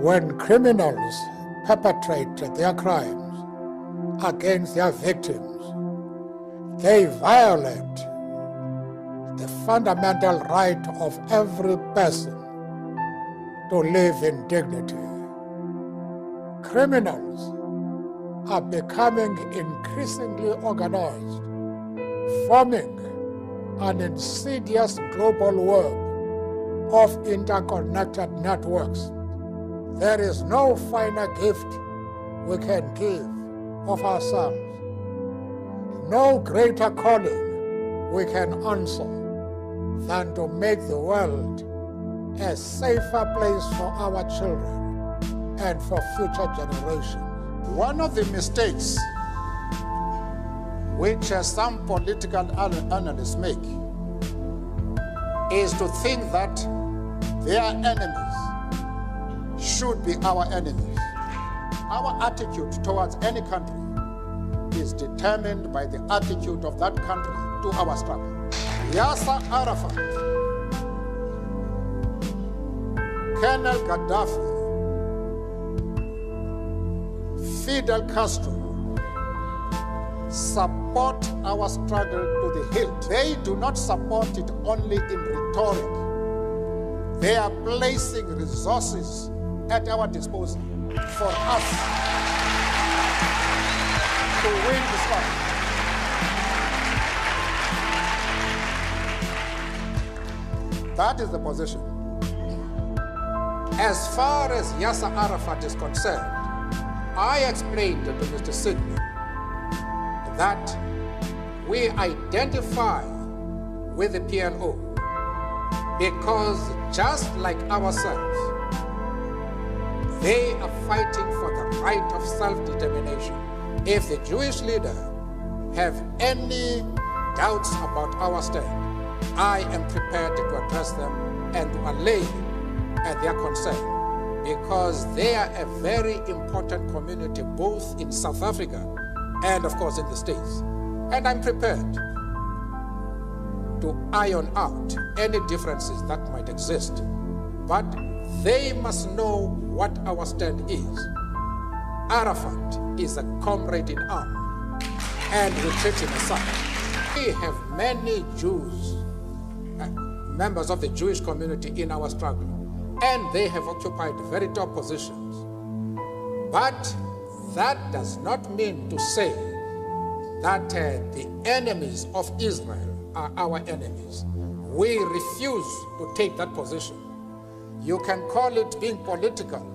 when criminals perpetrate their crimes against their victims, they violate the fundamental right of every person to live in dignity. Criminals are becoming increasingly organized, forming an insidious global web of interconnected networks. There is no finer gift we can give of ourselves, no greater calling we can answer than to make the world a safer place for our children and for future generations. One of the mistakes which some political analysts make is to think that their enemies should be our enemies. Our attitude towards any country is determined by the attitude of that country to our struggle. Yasser Arafat, Colonel Gaddafi, Fidel Castro support our struggle to the hilt. They do not support it only in rhetoric. They are placing resources at our disposal for us to win the struggle. That is the position. As far as Yasser Arafat is concerned, I explained to Mr. Sidney that we identify with the PLO because just like ourselves, they are fighting for the right of self-determination. If the Jewish leader have any doubts about our stand, I am prepared to address them and to allay their concern, because they are a very important community both in South Africa and of course in the States. And I'm prepared to iron out any differences that might exist. But they must know what our stand is. Arafat is a comrade in arms, and we treat him aside. We have many Jews, members of the Jewish community in our struggle, and they have occupied very top positions. But that does not mean to say that the enemies of Israel are our enemies. We refuse to take that position. You can call it being political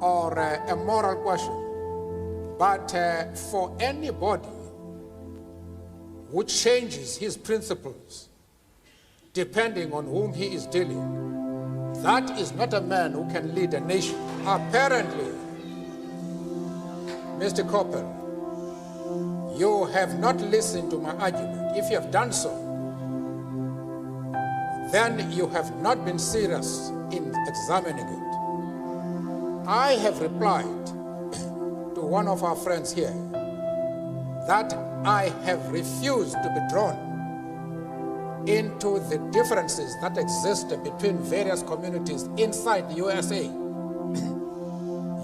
or a moral question, but for anybody who changes his principles depending on whom he is dealing, that is not a man who can lead a nation. Apparently, Mr. Coppel, you have not listened to my argument. If you have done so, then you have not been serious in examining it. I have replied to one of our friends here that I have refused to be drawn into the differences that exist between various communities inside the USA.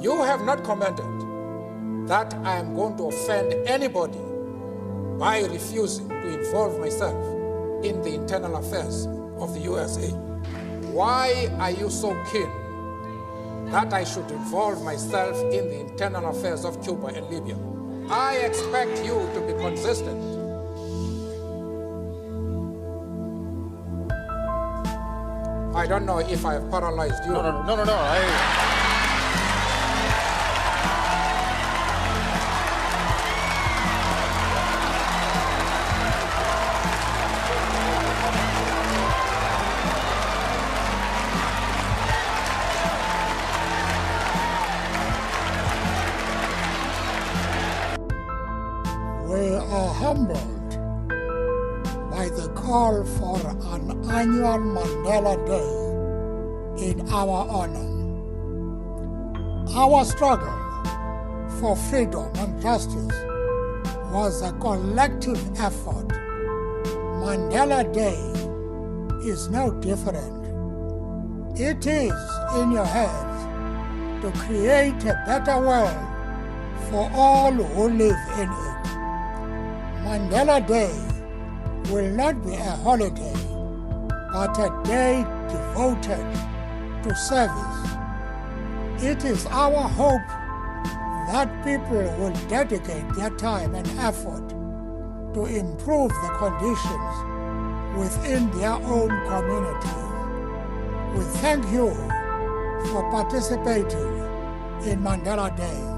You have not commented that I am going to offend anybody by refusing to involve myself in the internal affairs of the USA. Why are you so keen that I should involve myself in the internal affairs of Cuba and Libya? I expect you to be consistent. I don't know if I have paralyzed you. No. We are humbled by the call for an annual Mandela Day in our honor. Our struggle for freedom and justice was a collective effort. Mandela Day is no different. It is in your hands to create a better world for all who live in it. Mandela Day will not be a holiday, but a day devoted to service. It is our hope that people will dedicate their time and effort to improve the conditions within their own communities. We thank you for participating in Mandela Day.